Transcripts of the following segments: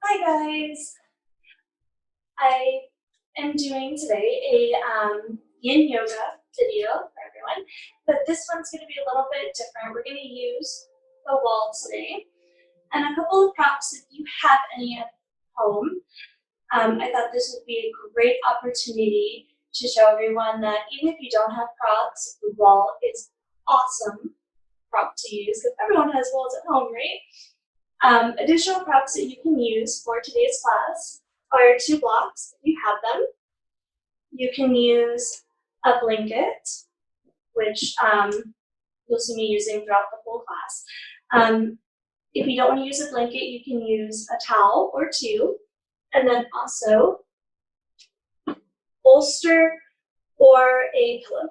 Hi guys! I am doing today a Yin Yoga video for everyone, but this one's going to be a little bit different. We're going to use the wall today and a couple of props if you have any at home. I thought this would be a great opportunity to show everyone that even if you don't have props, the wall is awesome prop to use because everyone has walls at home, right? Additional props that you can use for today's class are two blocks, if you have them. You can use a blanket, which you'll see me using throughout the whole class. If you don't want to use a blanket, you can use a towel or two, and then also bolster or a pillow.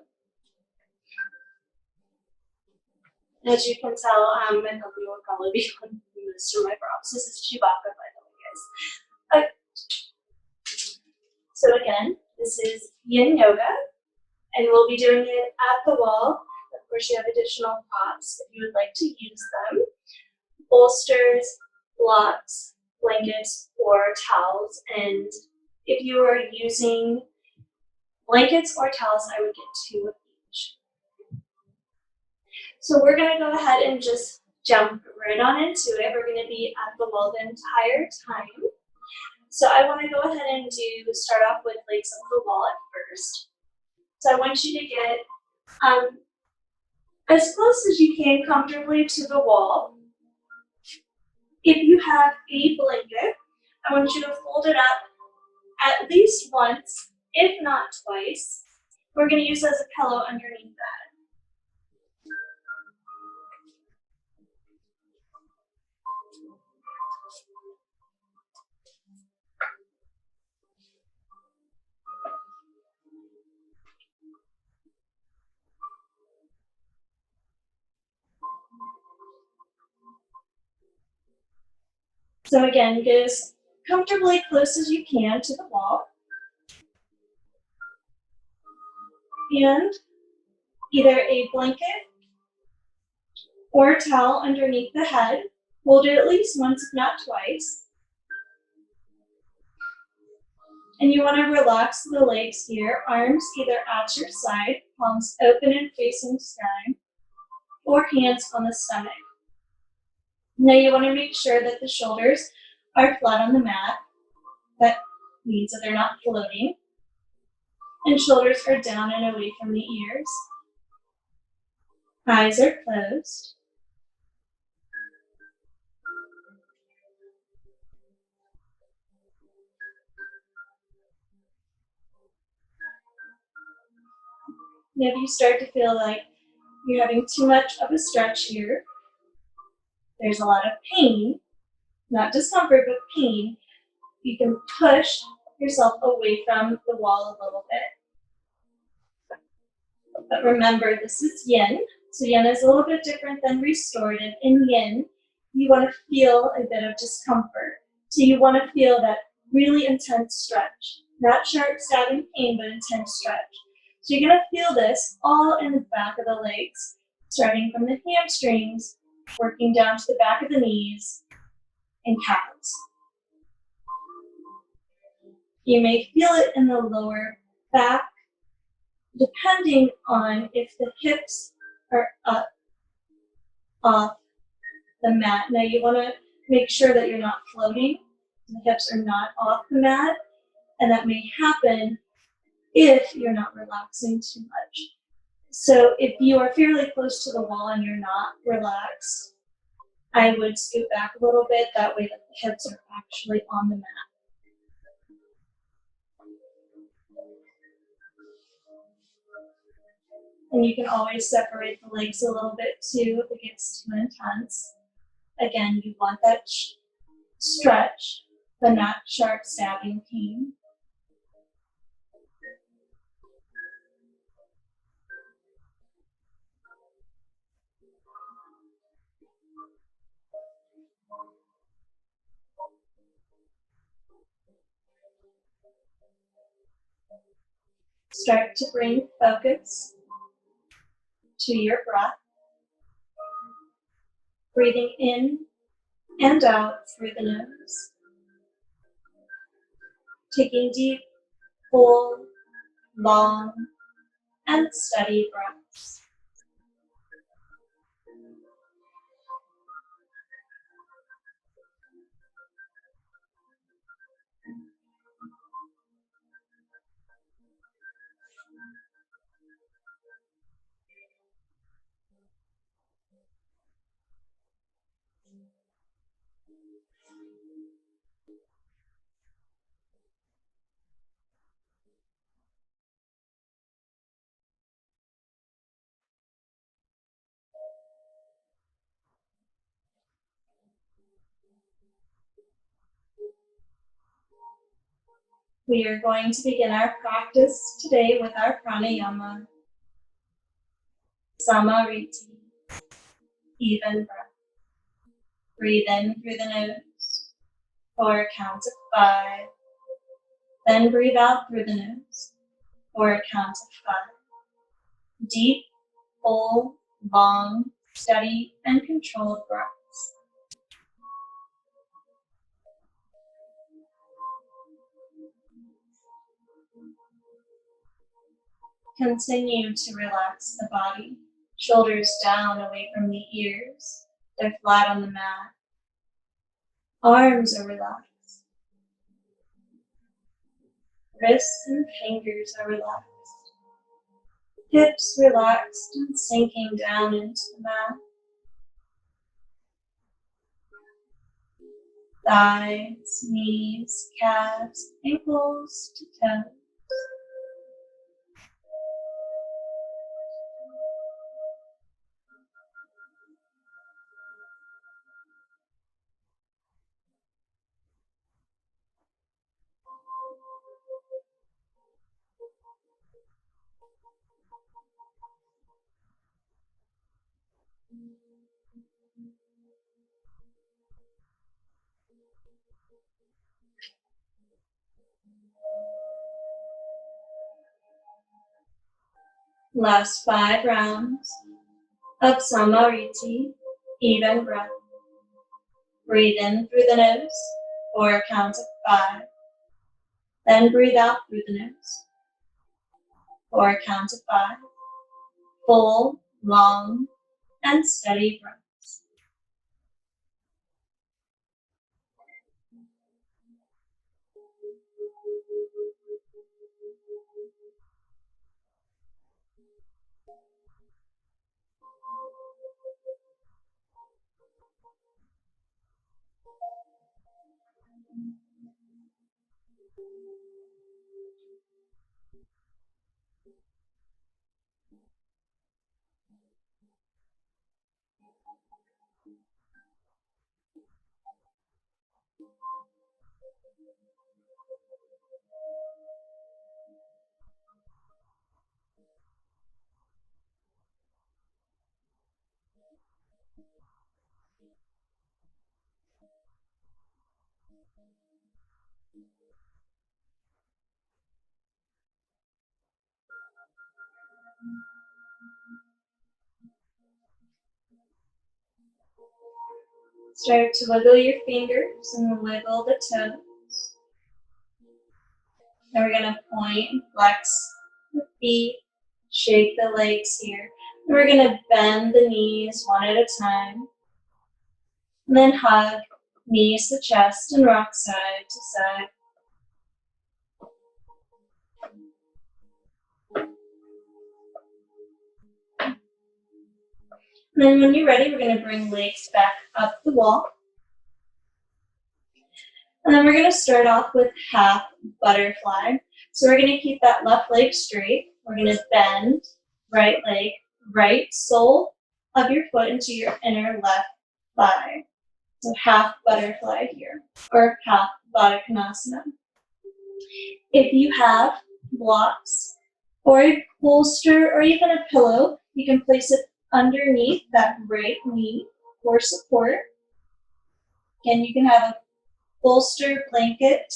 As you can tell, my puppy will probably be on most of my props. This is Chewbacca, by the way, guys. So again, this is Yin Yoga, and we'll be doing it at the wall. Of course, you have additional props if you would like to use them. Bolsters, blocks, blankets, or towels. And if you are using blankets or towels, I would get two of each. So we're going to go ahead and just jump right on into it. We're going to be at the wall the entire time. So I want to go ahead and start off with legs on the wall at first. So I want you to get as close as you can comfortably to the wall. If you have a blanket, I want you to fold it up at least once, if not twice. We're going to use it as a pillow underneath that. So again, get as comfortably close as you can to the wall. And either a blanket or a towel underneath the head. Hold it at least once, if not twice. And you want to relax the legs here, arms either at your side, palms open and facing sky, or hands on the stomach. Now you want to make sure that the shoulders are flat on the mat. That means that they're not floating. And shoulders are down and away from the ears. Eyes are closed. And if you start to feel like you're having too much of a stretch here, there's a lot of pain, not discomfort, but pain, you can push yourself away from the wall a little bit. But remember, this is yin. So yin is a little bit different than restorative. In yin, you want to feel a bit of discomfort. So you want to feel that really intense stretch. Not sharp stabbing pain, but intense stretch. So you're going to feel this all in the back of the legs, starting from the hamstrings, working down to the back of the knees, and calves. You may feel it in the lower back, depending on if the hips are up off the mat. Now you want to make sure that you're not floating, the hips are not off the mat, and that may happen if you're not relaxing too much. So if you are fairly close to the wall and you're not relaxed, I would scoot back a little bit, that way that the hips are actually on the mat. And you can always separate the legs a little bit too if it gets too intense. Again, you want that stretch, but not sharp stabbing pain. Start to bring focus to your breath, breathing in and out through the nose. taking deep, full, long, and steady breaths. We are going to begin our practice today with our pranayama, samariti, even breath. Breathe in through the nose for a count of 5. Then breathe out through the nose for a count of 5. Deep, full, long, steady, and controlled breaths. Continue to relax the body. Shoulders down away from the ears. They're flat on the mat. Arms are relaxed. Wrists and fingers are relaxed. Hips relaxed and sinking down into the mat. Thighs, knees, calves, ankles to toes. Last 5 rounds of samariti, even breath. Breathe in through the nose for a count of 5. Then breathe out through the nose for a count of 5. Full, long, and steady breaths. Start to wiggle your fingers and wiggle the toes. Then we're going to point and flex the feet, shake the legs here. And we're going to bend the knees one at a time. And then hug knees to chest and rock side to side. And then when you're ready, we're going to bring legs back up the wall. And then we're going to start off with half butterfly. So we're going to keep that left leg straight. We're going to bend right leg, right sole of your foot into your inner left thigh. So half butterfly here, or half Baddha Konasana. If you have blocks or a bolster or even a pillow, you can place it underneath that right knee for support. And you can have a bolster, blanket,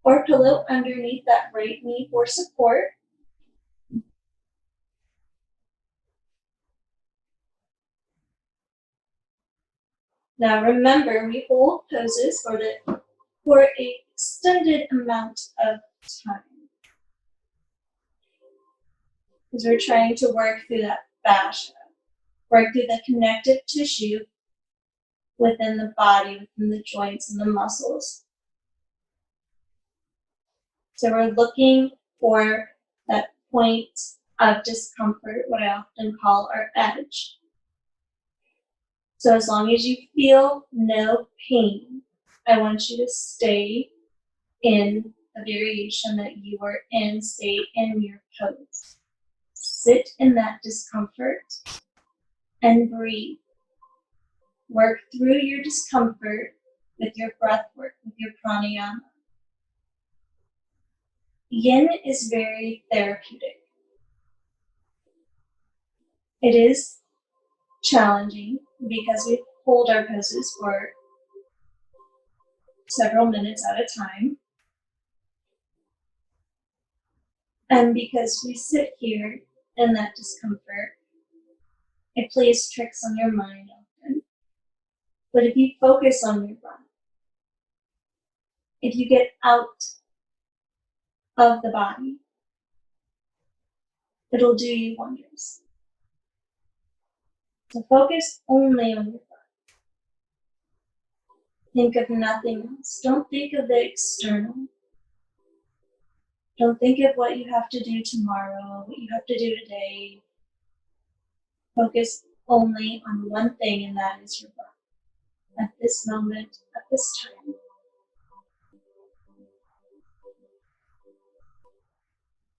or pillow underneath that right knee for support. Now remember, we hold poses for extended amount of time. Because we're trying to work through that fascia, work through the connective tissue within the body, within the joints and the muscles. So we're looking for that point of discomfort, what I often call our edge. So as long as you feel no pain, I want you to stay in the variation that you are in, stay in your pose. Sit in that discomfort and breathe. Work through your discomfort with your breath work, with your pranayama. Yin is very therapeutic. It is challenging because we hold our poses for several minutes at a time. And because we sit here in that discomfort, it plays tricks on your mind often. But if you focus on your breath, if you get out of the body, it'll do you wonders. So focus only on your breath. Think of nothing else. Don't think of the external. Don't think of what you have to do tomorrow, what you have to do today. Focus only on one thing, and that is your breath. At this moment, at this time.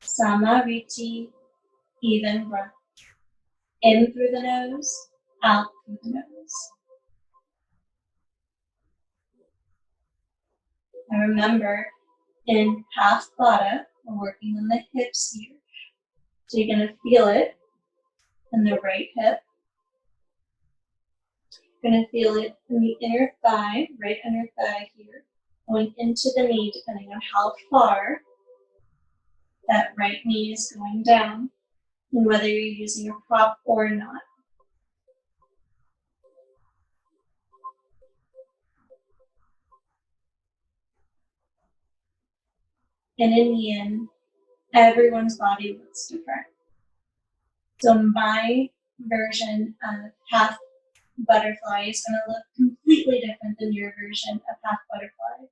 Samariti, even breath. In through the nose, out through the nose. And remember, in half pada, we're working on the hips here. So you're going to feel it in the right hip. You're going to feel it in the inner thigh, right inner thigh here, going into the knee, depending on how far that right knee is going down, and whether you're using a prop or not. And in Yin, everyone's body looks different. So my version of half butterfly is going to look completely different than your version of half butterfly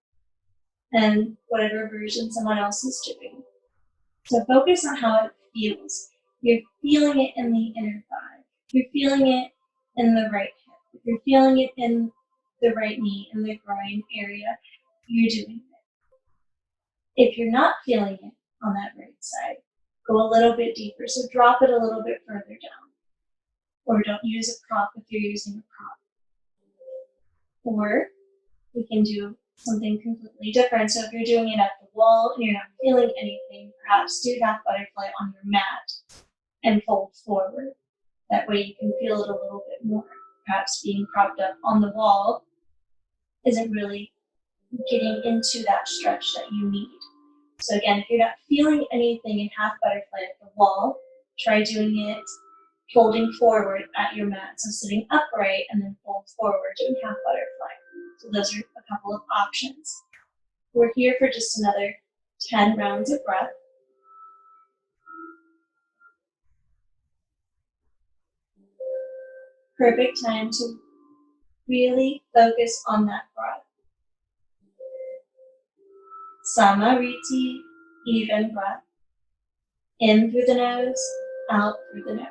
and whatever version someone else is doing. So focus on how it feels. You're feeling it in the inner thigh. You're feeling it in the right hip. You're feeling it in the right knee, in the groin area. You're doing it. If you're not feeling it on that right side, go a little bit deeper. So drop it a little bit further down. Or don't use a prop if you're using a prop. Or we can do something completely different. So if you're doing it at the wall and you're not feeling anything, perhaps do half butterfly on your mat and fold forward. That way you can feel it a little bit more. Perhaps being propped up on the wall isn't really getting into that stretch that you need. So again, if you're not feeling anything in half butterfly at the wall, try doing it folding forward at your mat. So sitting upright and then fold forward, doing half butterfly. So those are a couple of options. We're here for just another 10 rounds of breath. Perfect time to really focus on that breath. Samariti, even breath. In through the nose, out through the nose.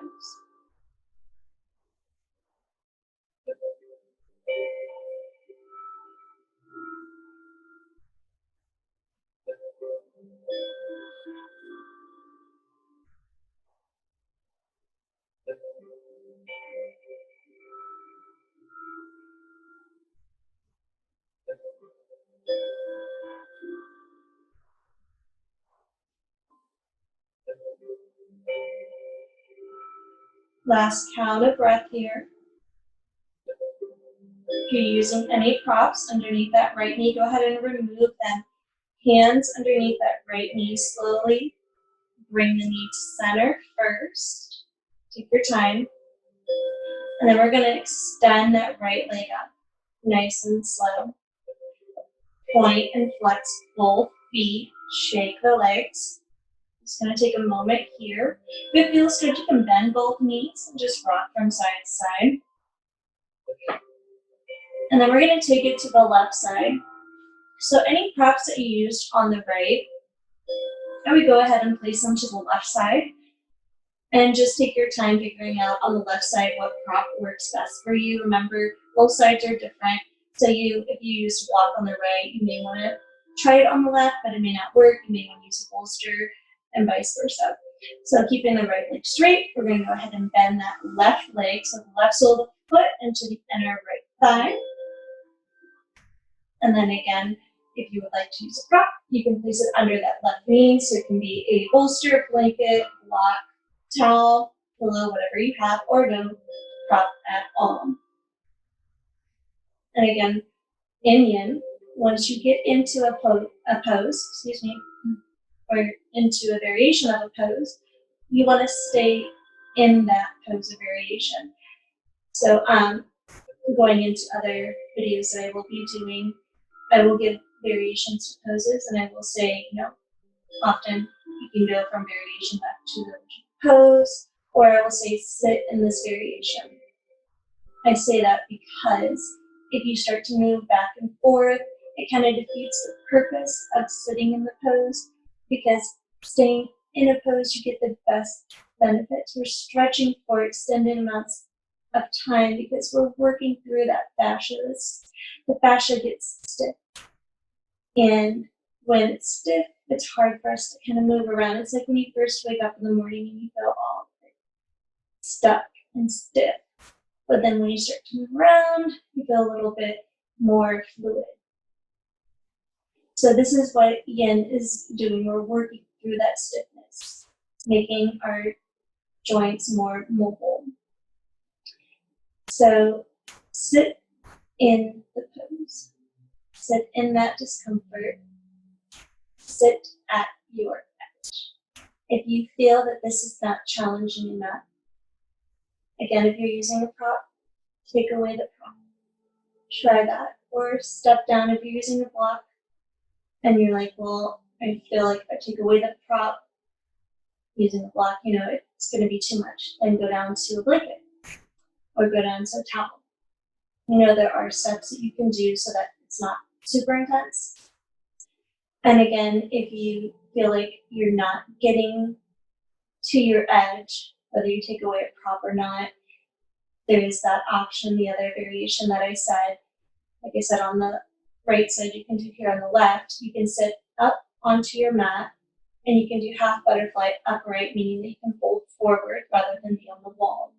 Last count of breath here. If you're using any props underneath that right knee, go ahead and remove them. Hands underneath that right knee slowly. Bring the knee to center first. Take your time. And then we're going to extend that right leg up, nice and slow. point and flex both feet, shake the legs. Just gonna take a moment here. If it feels good, you can bend both knees and just rock from side to side. And then we're gonna take it to the left side. So any props that you used on the right, I would go ahead and place them to the left side. And just take your time figuring out on the left side what prop works best for you. Remember, both sides are different. So if you use a block on the right, you may want to try it on the left, but it may not work. You may want to use a bolster and vice versa. So keeping the right leg straight, we're going to go ahead and bend that left leg, so the left sole of the foot into the inner right thigh. And then again, if you would like to use a prop, you can place it under that left knee. So it can be a bolster, blanket, block, towel, pillow, whatever you have, or no prop at all. And again, in yin, once you get into a pose, or into a variation of a pose, you want to stay in that pose of variation. So going into other videos that I will be doing, I will give variations to poses, and I will say, often you can go from variation back to the pose, or I will say sit in this variation. I say that because if you start to move back and forth, it kind of defeats the purpose of sitting in the pose, because staying in a pose, you get the best benefits. We're stretching for extended amounts of time because we're working through that fascia. The fascia gets stiff. And when it's stiff, it's hard for us to kind of move around. It's like when you first wake up in the morning and you feel all stuck and stiff. But then when you start to move around, you feel a little bit more fluid. So this is what yin is doing. We're working through that stiffness, making our joints more mobile. So sit in the pose. Sit in that discomfort. Sit at your edge. If you feel that this is not challenging enough, again, if you're using a prop, take away the prop. Try that. Or step down if you're using a block and you're like, well, I feel like if I take away the prop using a block, it's going to be too much. Then go down to a blanket or go down to a towel. There are steps that you can do so that it's not super intense. And again, if you feel like you're not getting to your edge, whether you take away a prop or not, there is that option, the other variation that I said. Like I said, on the right side, you can do here on the left. You can sit up onto your mat and you can do half butterfly upright, meaning that you can fold forward rather than be on the wall.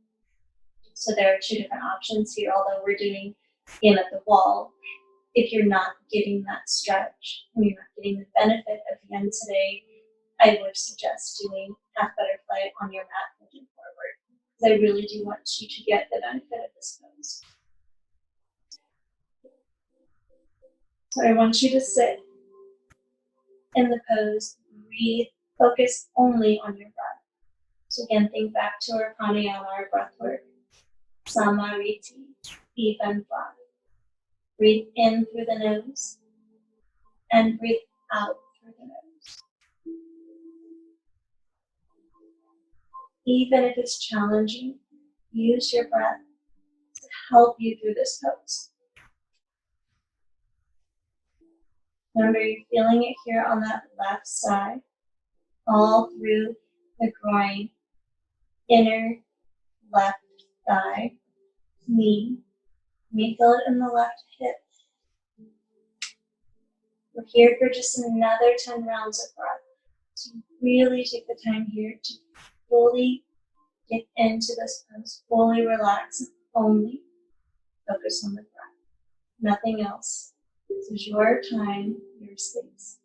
So there are two different options here, although we're doing yin at the wall. If you're not getting that stretch and you're not getting the benefit of yin today, I would suggest doing half butterfly on your mat moving forward, because I really do want you to get the benefit of this pose. So I want you to sit in the pose, breathe, focus only on your breath. So again, think back to our pranayama, our breath work. Samariti, even fly. Breathe in through the nose and breathe out through the nose. Even if it's challenging, use your breath to help you through this pose. Remember, you're feeling it here on that left side, all through the groin, inner left thigh, knee. You may feel it in the left hip. We're here for just another 10 rounds of breath. So really take the time here to fully get into this pose, fully relax, and only focus on the breath. Nothing else. This is your time, your space.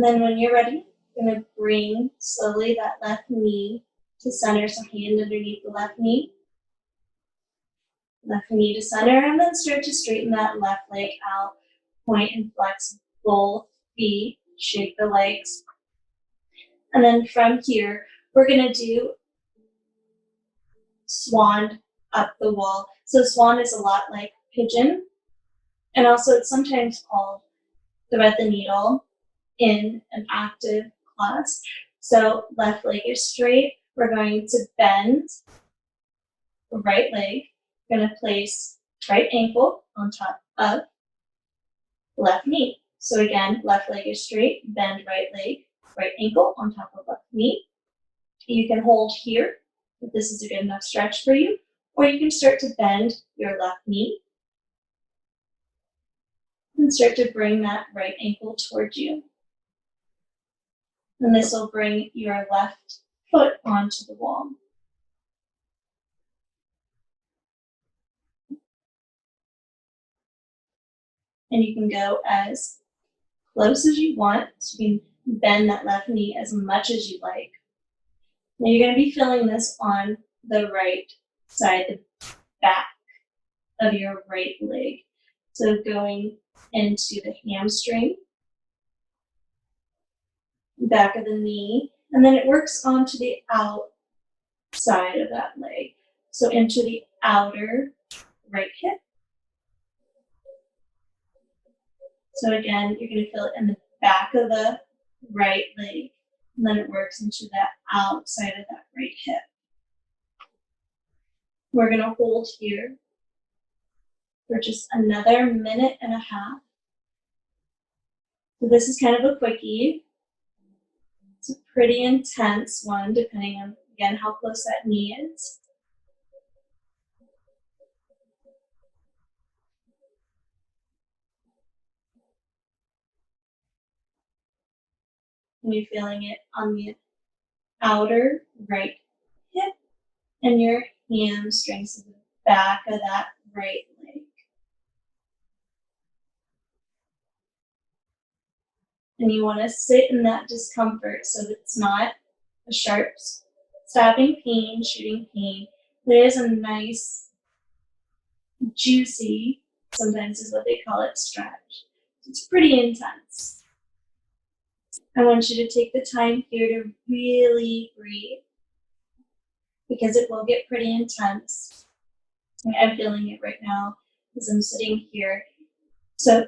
And then when you're ready, you're going to bring slowly that left knee to center, so hand underneath the left knee to center, and then start to straighten that left leg out, point and flex both feet, shake the legs. And then from here, we're going to do swan up the wall. So swan is a lot like pigeon, and also it's sometimes called thread the needle in an active class. So left leg is straight. We're going to bend the right leg. We're going to place right ankle on top of left knee. So again, left leg is straight, bend right leg, right ankle on top of left knee. You can hold here if this is a good enough stretch for you, or you can start to bend your left knee and start to bring that right ankle towards you. And this will bring your left foot onto the wall. And you can go as close as you want, so you can bend that left knee as much as you like. Now you're going to be feeling this on the right side, the back of your right leg. So going into the hamstring, back of the knee, and then it works onto the outside of that leg. So into the outer right hip. So again, you're going to feel it in the back of the right leg, and then it works into that outside of that right hip. We're going to hold here for just another minute and a half. So this is kind of a quickie. It's a pretty intense one, depending on, again, how close that knee is. And you're feeling it on the outer right hip and your hamstrings to the back of that right leg. And you want to sit in that discomfort so that it's not a sharp stabbing pain, shooting pain. There is a nice, juicy, sometimes is what they call it, stretch. It's pretty intense. I want you to take the time here to really breathe, because it will get pretty intense. I'm feeling it right now as I'm sitting here. So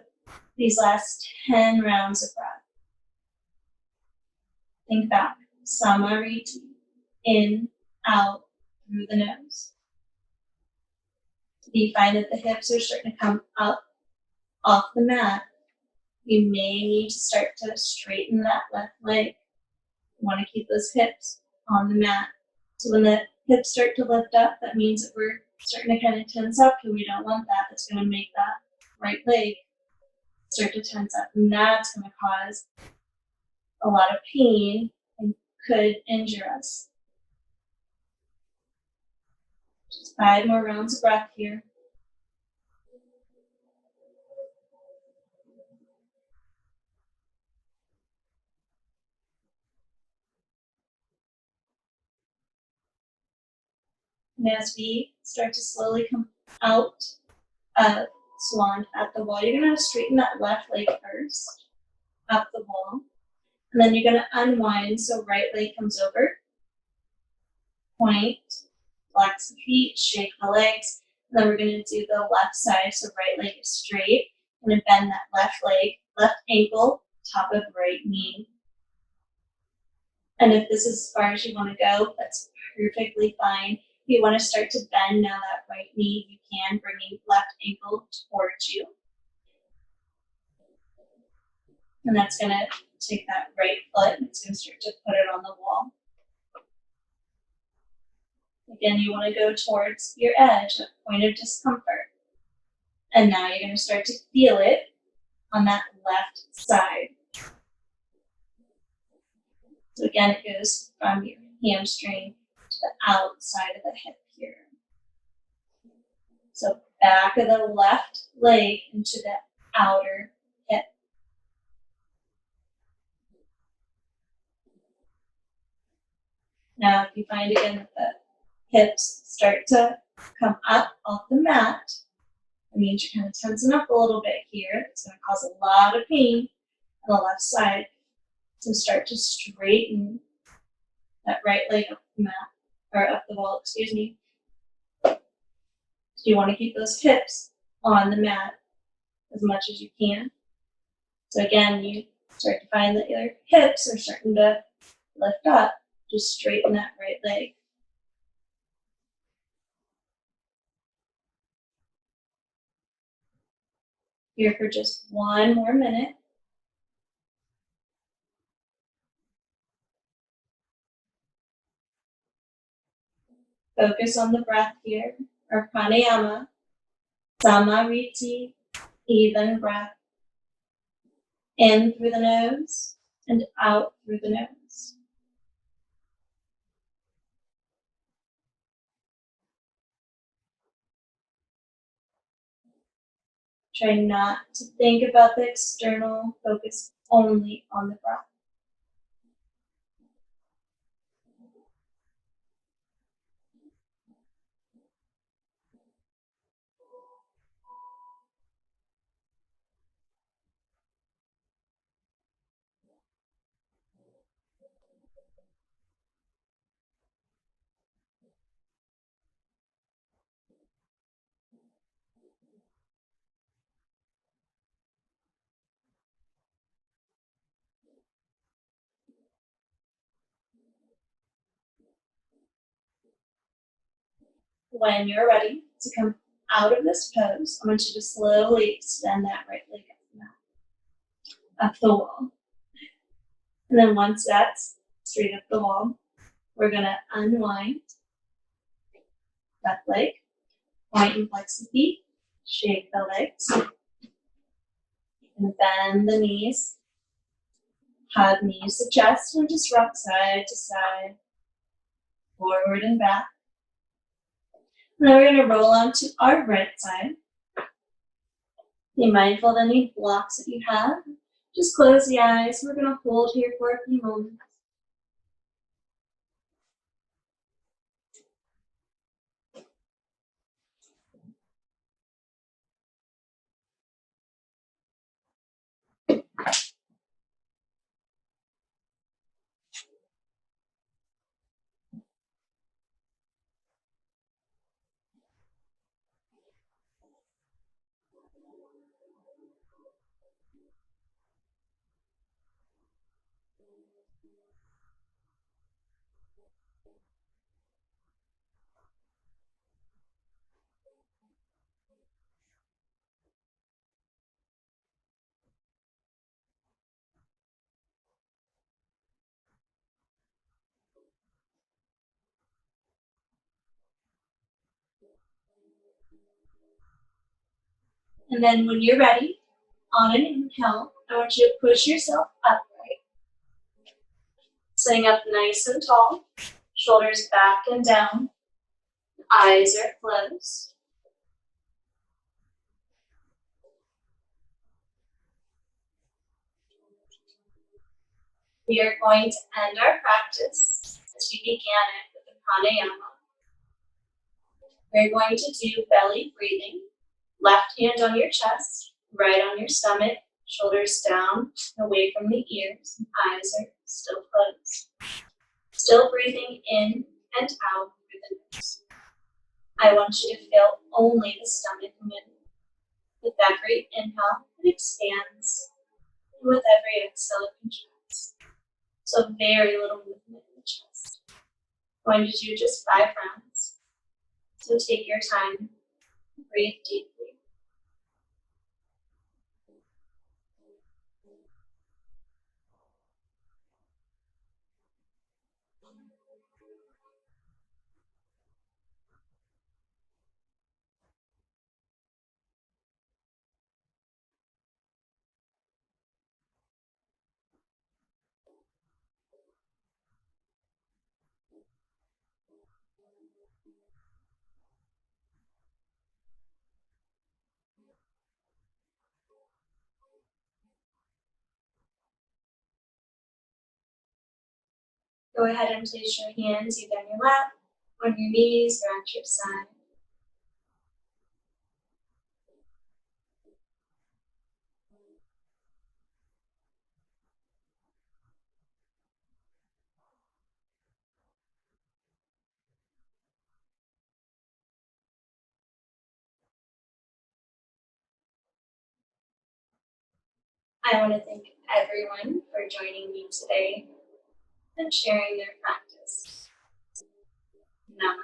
these last 10 rounds of breath. Think back. Samariti. In, out, through the nose. If you find that the hips are starting to come up off the mat, you may need to start to straighten that left leg. You want to keep those hips on the mat. So when the hips start to lift up, that means that we're starting to kind of tense up, and we don't want that. That's going to make that right leg start to tense up, and that's going to cause a lot of pain and could injure us. Just 5 more rounds of breath here. And as we start to slowly come out of swan at the wall, you're going to straighten that left leg first, up the wall. And then you're going to unwind, so right leg comes over, point, flex the feet, shake the legs. And then we're going to do the left side, so right leg is straight. I'm going to bend that left leg, left ankle, top of right knee. And if this is as far as you want to go, that's perfectly fine. If you want to start to bend now that right knee, you can, bringing left ankle towards you. And that's going to take that right foot and it's going to start to put it on the wall. Again, you want to go towards your edge, that point of discomfort. And now you're going to start to feel it on that left side. So again, it goes from your hamstring to the outside of the hip here. So back of the left leg into the outer hip. Now, if you find again that the hips start to come up off the mat, it means you're kind of tensing up a little bit here. It's going to cause a lot of pain on the left side. So start to straighten that right leg up the mat, or up the wall, excuse me. So you want to keep those hips on the mat as much as you can. So again, you start to find that your hips are starting to lift up. Just straighten that right leg. Here for just one more minute. Focus on the breath here, or pranayama, samariti, even breath. In through the nose and out through the nose. Try not to think about the external, focus only on the breath. When you're ready to come out of this pose, I want you to slowly extend that right leg up the wall. And then once that's straight up the wall, we're going to unwind that leg, point and flex the feet, shake the legs, and bend the knees, hug knees to chest, and just rock side to side, forward and back. Now we're going to roll onto our right side. Be mindful of any blocks that you have. Just close the eyes. We're going to hold here for a few moments. And then when you're ready, on an inhale, I want you to push yourself upright. Sitting up nice and tall, shoulders back and down, eyes are closed. We are going to end our practice as we began it with the pranayama. We're going to do belly breathing. Left hand on your chest, right on your stomach, shoulders down, away from the ears, and eyes are still closed. Still breathing in and out through the nose. I want you to feel only the stomach move. With every inhale, it expands. And with every exhale, it contracts. So very little movement in the chest. I'm going to do just 5 rounds. So take your time, breathe deeply. Go ahead and place your hands either on your lap, on your knees, or at your side. I want to thank everyone for joining me today and sharing their practice. Namaste.